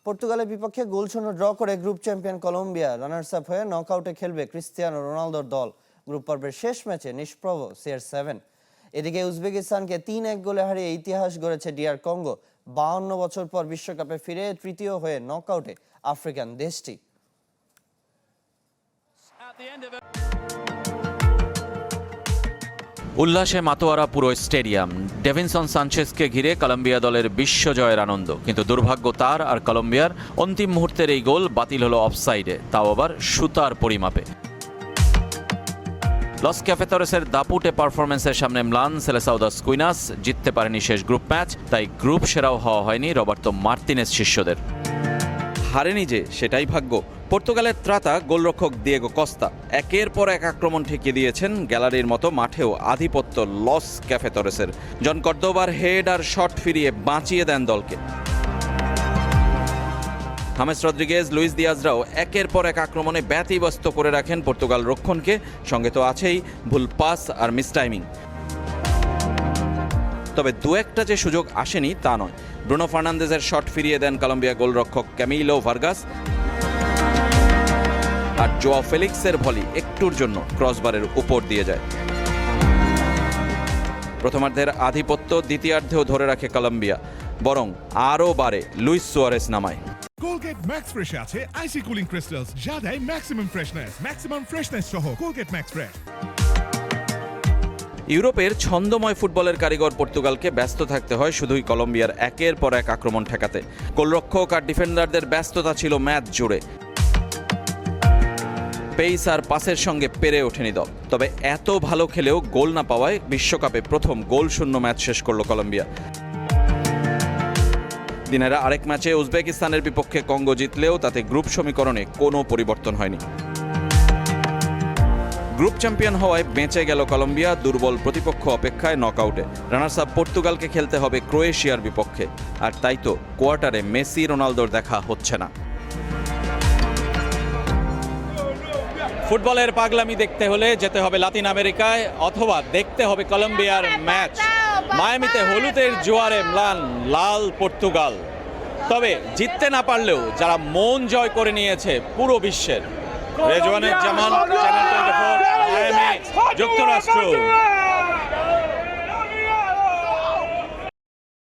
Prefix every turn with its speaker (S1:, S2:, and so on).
S1: পর্তুগালের বিপক্ষে গোলশূন্য ড্র করে group champion Colombia runners up হয়ে নকআউটে খেলবে ক্রিস্টিয়ানো রোনালদোর দল। গ্রুপ পর্বের শেষ ম্যাচে নিষ্প্রভ CR7। এদিকে উজবেকিস্তানকে 3-1 গোলে হারিয়ে ইতিহাস গড়েছে DR কঙ্গো। 52 বছর পর বিশ্বকাপে ফিরে তৃতীয় হয়ে নকআউটে আফ্রিকান দেশটি।
S2: উল্লাসে মাতোয়ারা পুরো স্টেডিয়াম। ডেভিনসন সানচেজকে ঘিরে কলম্বিয়া দলের বিশ্বজয়ের আনন্দ, কিন্তু দুর্ভাগ্য তার আর কলম্বিয়ার, অন্তিম মুহূর্তের এই গোল বাতিল হলো অফসাইডে, তাও আবার সুতার পরিমাপে। লস ক্যাফেতরেসের দাপুটে পারফরমেন্সের সামনে ম্লান সেলেসাও দা স্কুইনাস জিততে পারেনি শেষ গ্রুপ ম্যাচ, তাই গ্রুপ সেরাও হওয়া হয়নি রবার্তো মার্তিনেজ শিষ্যদের। হারেনি যে সেটাই ভাগ্য। পর্তুগালের ত্রাতা গোলরক্ষক দিয়েগো কস্তা একের পর এক আক্রমণ ঠেকিয়ে দিয়েছেন। গ্যালারির মতো মাঠেও আধিপত্য লস ক্যাফেতরেসের। জন কর্দোবার হেড আর শট ফিরিয়ে বাঁচিয়ে দেন দলকে। হামেস রদ্রিগেজ, লুইস দিয়াজরাও একের পর এক আক্রমণে ব্যতিব্যস্ত করে রাখেন পর্তুগাল রক্ষণকে। সঙ্গে তো আছেই ভুল পাস আর মিস টাইমিং। তবে দু একটা যে সুযোগ আসেনি তা নয়। ব্রুনো ফার্নান্দেজের শট ফিরিয়ে দেন কলম্বিয়া গোলরক্ষক ক্যামিলো ভার্গাস, আর জোয়া ফেলিক্সের ভলি একটুর জন্য ক্রসবারের উপর দিয়ে যায়। প্রথমার্ধের আধিপত্য দ্বিতীয়ার্ধেও ধরে রাখে কলম্বিয়া, বরং আরও বাড়ে লুইস সুয়ারেস নামায়।
S3: Colgate Max Fresh আছে আইসি কুলিং ক্রিস্টালস, যা দেয় ম্যাক্সিমাম ফ্রেশনেস সহ Colgate Max Fresh।
S2: ইউরোপের ছন্দময় ফুটবলের কারিগর পর্তুগালকে ব্যস্ত থাকতে হয় শুধুই কলম্বিয়ার একের পর এক আক্রমণ ঠেকাতে। গোলরক্ষক আর ডিফেন্ডারদের ব্যস্ততা ছিল ম্যাচ জুড়ে। পেস আর পাসের সঙ্গে পেরে ওঠেনি দল। তবে এত ভালো খেলেও গোল না পাওয়ায় বিশ্বকাপে প্রথম গোল শূন্য ম্যাচ শেষ করল কলম্বিয়া। দিনের আরেক ম্যাচে উজবেকিস্তানের বিপক্ষে কঙ্গো জিতলেও তাতে গ্রুপ সমীকরণে কোনো পরিবর্তন হয়নি। গ্রুপ চ্যাম্পিয়ন হওয়ায় বেঁচে গেল কলম্বিয়া দুর্বল প্রতিপক্ষ অপেক্ষায় নকআউটে। রানার্স আপ পর্তুগালকে খেলতে হবে ক্রোয়েশিয়ার বিপক্ষে, আর তাই তো কোয়ার্টারে মেসি রোনালদোর দেখা হচ্ছে না। ফুটবলের পাগলামি দেখতে হলে যেতে হবে লাতিন আমেরিকায়, অথবা দেখতে হবে কলম্বিয়ার ম্যাচ। মায়ামিতে হলুদের জোয়ারে ম্লান লাল পর্তুগাল। তবে জিততে না পারলেও যারা মন জয় করে নিয়েছে পুরো বিশ্বের। রেজওয়ানের জামান, চ্যানেল 24, মায়ামি, যুক্তরাষ্ট্র।